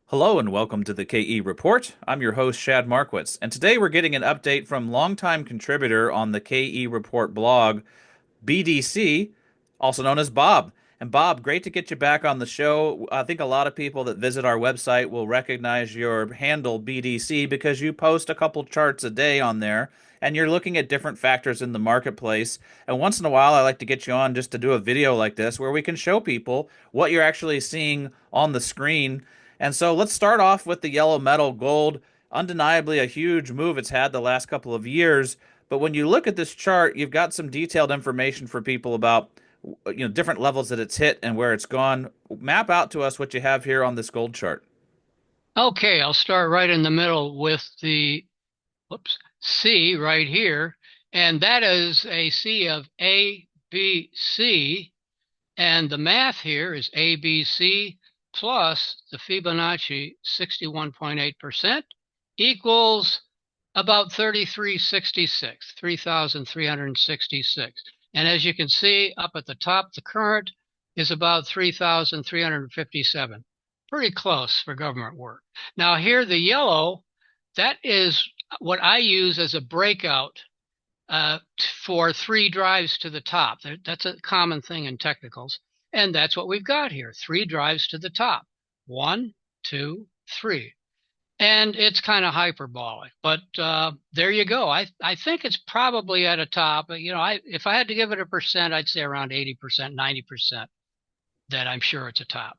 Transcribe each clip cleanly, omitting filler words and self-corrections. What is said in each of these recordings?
Hello and welcome to the KE Report. I'm your host, Shad Markwitz, and today we're getting an update from longtime contributor on the KE Report blog, BDC, also known as Bob. And Bob, great to get you back on the show. I think a lot of people that visit our website will recognize your handle, BDC, because you post a couple charts a day on there and you're looking at different factors in the marketplace. And once in a while, I like to get you on just to do a video like this where we can show people what you're actually seeing on the screen. And so let's start off with the yellow metal gold. Undeniably a huge move it's had the last couple of years. But when you look at this chart, you've got some detailed information for people about different levels that it's hit and where it's gone. Map out to us what you have here on this gold chart. Okay, I'll start right in the middle with the C right here, and that is a C of A, B, C, and the math here is A, B, C plus the Fibonacci 61.8% equals about 3366, 3,366. And as you can see up at the top, the current is about 3,357. Pretty close for government work. Now here, the yellow, that is what I use as a breakout for three drives to the top. That's a common thing in technicals. And that's what we've got here, three drives to the top. One, two, three. And it's kind of hyperbolic, but there you go. I think it's probably at a top. If I had to give it a percent, I'd say around 80%, 90% that I'm sure it's a top.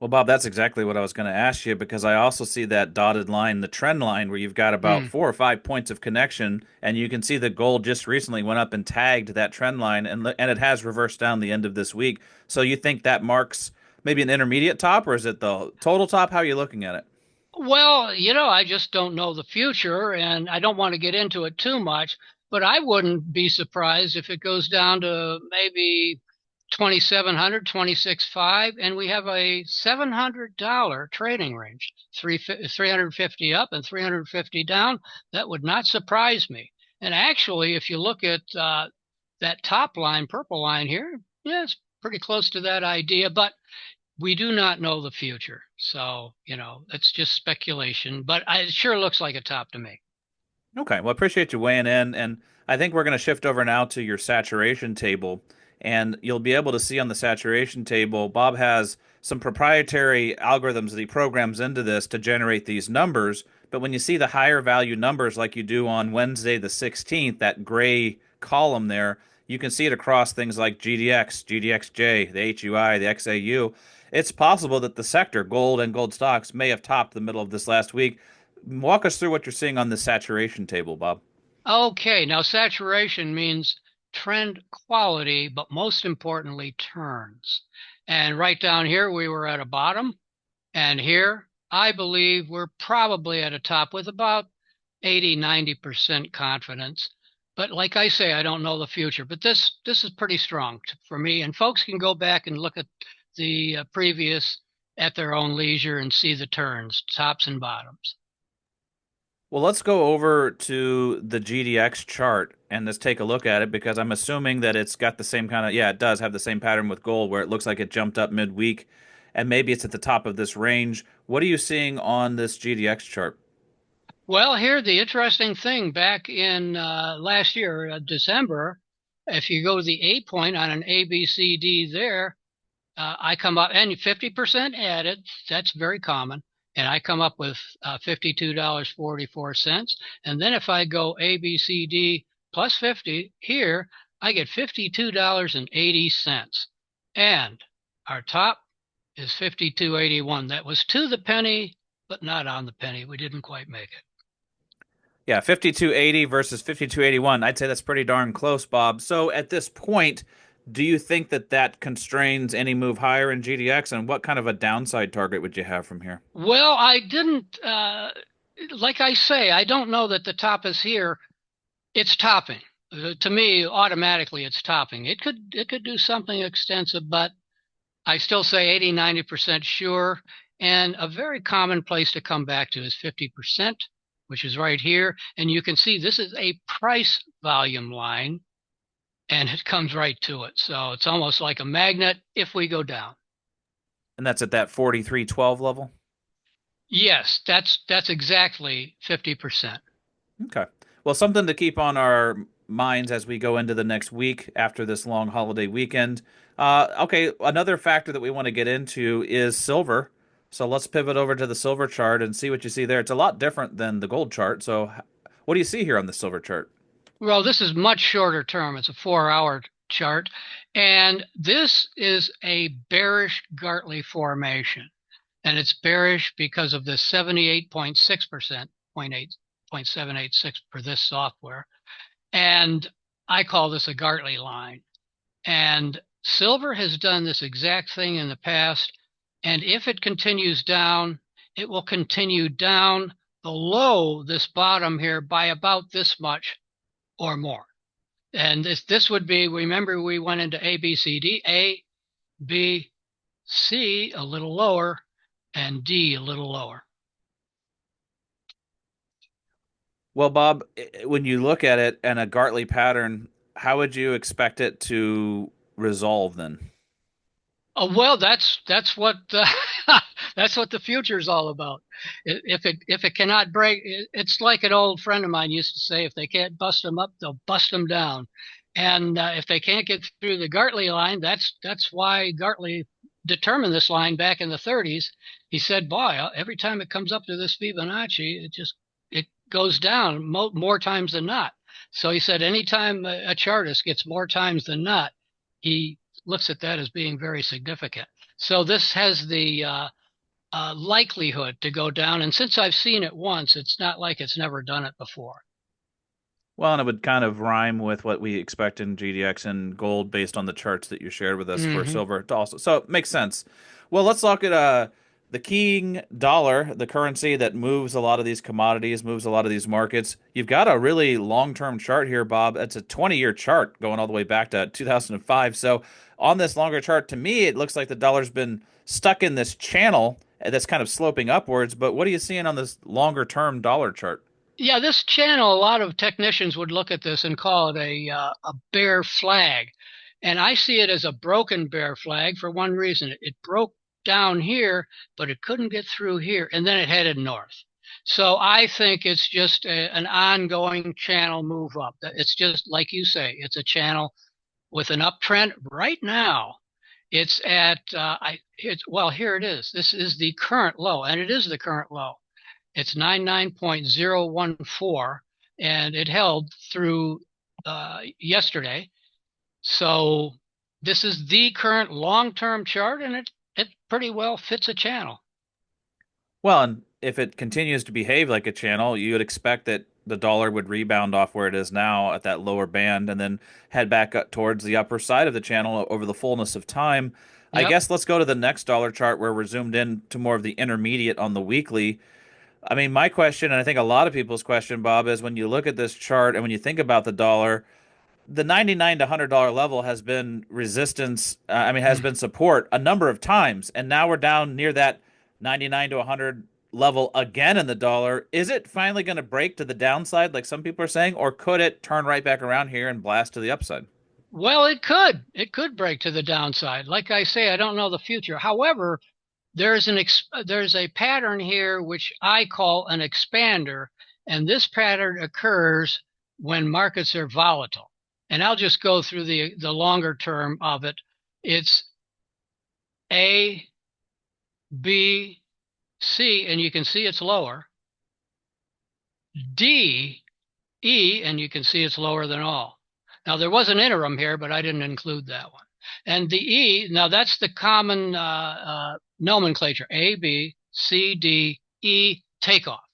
Well, Bob, that's exactly what I was going to ask you because I also see that dotted line, the trend line, where you've got about Hmm. 4 or 5 points of connection, and you can see the gold just recently went up and tagged that trend line, and it has reversed down the end of this week. So you think that marks maybe an intermediate top, or is it the total top? How are you looking at it? Well, I just don't know the future and I don't want to get into it too much, but I wouldn't be surprised if it goes down to maybe 2,700, 26.5, and we have a $700 trading range, 350 up and 350 down. That would not surprise me. And actually, if you look at that top line, purple line here, yeah, it's pretty close to that idea, but we do not know the future. So, it's just speculation, but it sure looks like a top to me. Okay, well, I appreciate you weighing in, and I think we're going to shift over now to your saturation table, and you'll be able to see on the saturation table, Bob has some proprietary algorithms that he programs into this to generate these numbers. But when you see the higher value numbers like you do on Wednesday the 16th, that gray column there, you can see it across things like GDX, GDXJ, the HUI, the XAU. It's possible that the sector, gold and gold stocks, may have topped the middle of this last week. Walk us through what you're seeing on the saturation table, Bob. Okay, now saturation means trend quality, but most importantly, turns. And right down here, we were at a bottom, and here, I believe we're probably at a top with about 80, 90% confidence. But like I say, I don't know the future, but this is pretty strong for me. And folks can go back and look at the previous at their own leisure and see the turns, tops and bottoms. Well, let's go over to the GDX chart and let's take a look at it because I'm assuming that it's got the same kind of, yeah, it does have the same pattern with gold where it looks like it jumped up midweek and maybe it's at the top of this range. What are you seeing on this GDX chart? Well, here the interesting thing back in last year, December, if you go to the A point on an ABCD there, I come up and 50% added. That's very common. And I come up with $52.44. And then if I go ABCD plus 50 here, I get $52.80. And our top is 52.81. That was to the penny, but not on the penny. We didn't quite make it. Yeah, 5280 versus 5281. I'd say that's pretty darn close, Bob. So at this point, do you think that that constrains any move higher in GDX and what kind of a downside target would you have from here? Well, I didn't, like I say, I don't know that the top is here. It's topping. To me, automatically it's topping. It could do something extensive, but I still say 80, 90% sure. And a very common place to come back to is 50%, which is right here. And you can see this is a price volume line and it comes right to it. So it's almost like a magnet if we go down. And that's at that 4312 level? Yes, that's exactly 50%. Okay. Well, something to keep on our minds as we go into the next week after this long holiday weekend. Okay, another factor that we want to get into is silver. So let's pivot over to the silver chart and see what you see there. It's a lot different than the gold chart. So, what do you see here on the silver chart? Well, this is much shorter term. It's a 4 hour chart. And this is a bearish Gartley formation. And it's bearish because of the 78.6%, 0.786 for this software. And I call this a Gartley line. And silver has done this exact thing in the past. And if it continues down, it will continue down below this bottom here by about this much or more. And this would be, remember, we went into A, B, C, D, A, B, C a little lower, and D a little lower. Well, Bob, when you look at it and a Gartley pattern, how would you expect it to resolve then? Oh, well, that's what that's what the future is all about. If it cannot break, it's like an old friend of mine used to say: if they can't bust them up, they'll bust them down. And if they can't get through the Gartley line, that's why Gartley determined this line back in the 30s. He said, "Boy, every time it comes up to this Fibonacci, it goes down more times than not." So he said, anytime a chartist gets more times than not, he looks at that as being very significant. So this has the likelihood to go down. And since I've seen it once, it's not like it's never done it before. Well, and it would kind of rhyme with what we expect in GDX and gold based on the charts that you shared with us for Hmm. silver to also. So it makes sense. Well, let's look at the king dollar, the currency that moves a lot of these commodities, moves a lot of these markets. You've got a really long-term chart here, Bob. It's a 20-year chart going all the way back to 2005. So on this longer chart, to me, it looks like the dollar's been stuck in this channel that's kind of sloping upwards. But what are you seeing on this longer-term dollar chart? Yeah, this channel, a lot of technicians would look at this and call it a bear flag. And I see it as a broken bear flag for one reason. It broke down here, but it couldn't get through here, and then it headed north. So I think it's just an ongoing channel move up. It's just like you say, it's a channel with an uptrend right now. It's at well, here it is. This is the current low, and it is the current low. It's 99.014, and it held through yesterday. So this is the current long-term chart, and it pretty well fits a channel. Well, and if it continues to behave like a channel, you would expect that the dollar would rebound off where it is now at that lower band and then head back up towards the upper side of the channel over the fullness of time. I Yep. guess let's go to the next dollar chart where we're zoomed in to more of the intermediate on the weekly. I mean, my question, and I think a lot of people's question, Bob, is when you look at this chart and when you think about the dollar, the 99 to $100 level has been resistance, has been support a number of times. And now we're down near that 99 to 100 level again in the dollar. Is it finally going to break to the downside, like some people are saying, or could it turn right back around here and blast to the upside? Well, it could. It could break to the downside. Like I say, I don't know the future. However, there's a pattern here which I call an expander, and this pattern occurs when markets are volatile. And I'll just go through the longer term of it. It's A, B, C, and you can see it's lower. D, E, and you can see it's lower than all. Now there was an interim here, but I didn't include that one. And the E, now that's the common nomenclature: A, B, C, D, E, takeoff,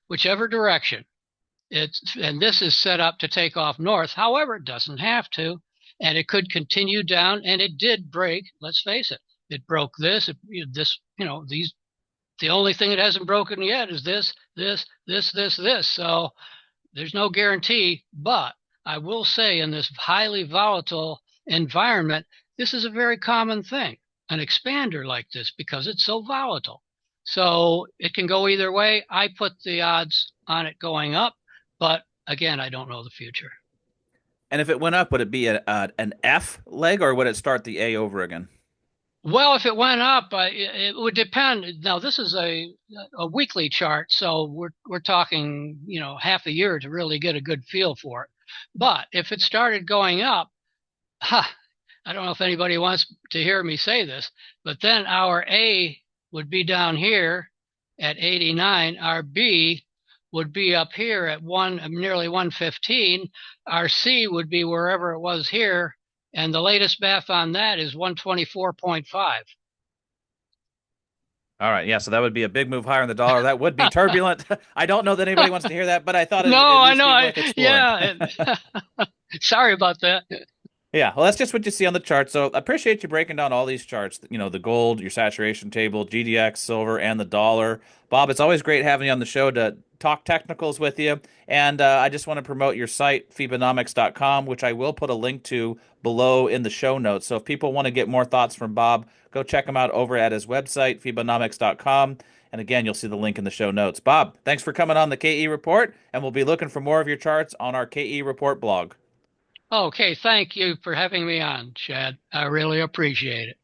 whichever direction. And this is set up to take off north. However, it doesn't have to, and it could continue down. And it did break. Let's face it, it broke this. This, these. The only thing it hasn't broken yet is this. So there's no guarantee, but I will say in this highly volatile environment, this is a very common thing, an expander like this, because it's so volatile. So it can go either way. I put the odds on it going up, but again, I don't know the future. And if it went up, would it be an F leg or would it start the A over again? Well, if it went up, it would depend. Now, this is a weekly chart, so we're talking, half a year to really get a good feel for it. But if it started going up, ha, I don't know if anybody wants to hear me say this, but then our A would be down here at 89. Our B would be up here at nearly 115. Our C would be wherever it was here, and the latest math on that is 124.5. All right, yeah, so that would be a big move higher in the dollar. That would be turbulent. I don't know that anybody wants to hear that, but I thought No, it'd at I least know. be worth exploring. Yeah. Sorry about that. Yeah, well, that's just what you see on the chart. So I appreciate you breaking down all these charts. The gold, your saturation table, GDX, silver, and the dollar. Bob, it's always great having you on the show to talk technicals with you. And I just want to promote your site, Fibonacci.com, which I will put a link to below in the show notes. So if people want to get more thoughts from Bob, go check him out over at his website, Fibonacci.com. And again, you'll see the link in the show notes. Bob, thanks for coming on the KE Report, and we'll be looking for more of your charts on our KE Report blog. Okay, thank you for having me on, Chad. I really appreciate it.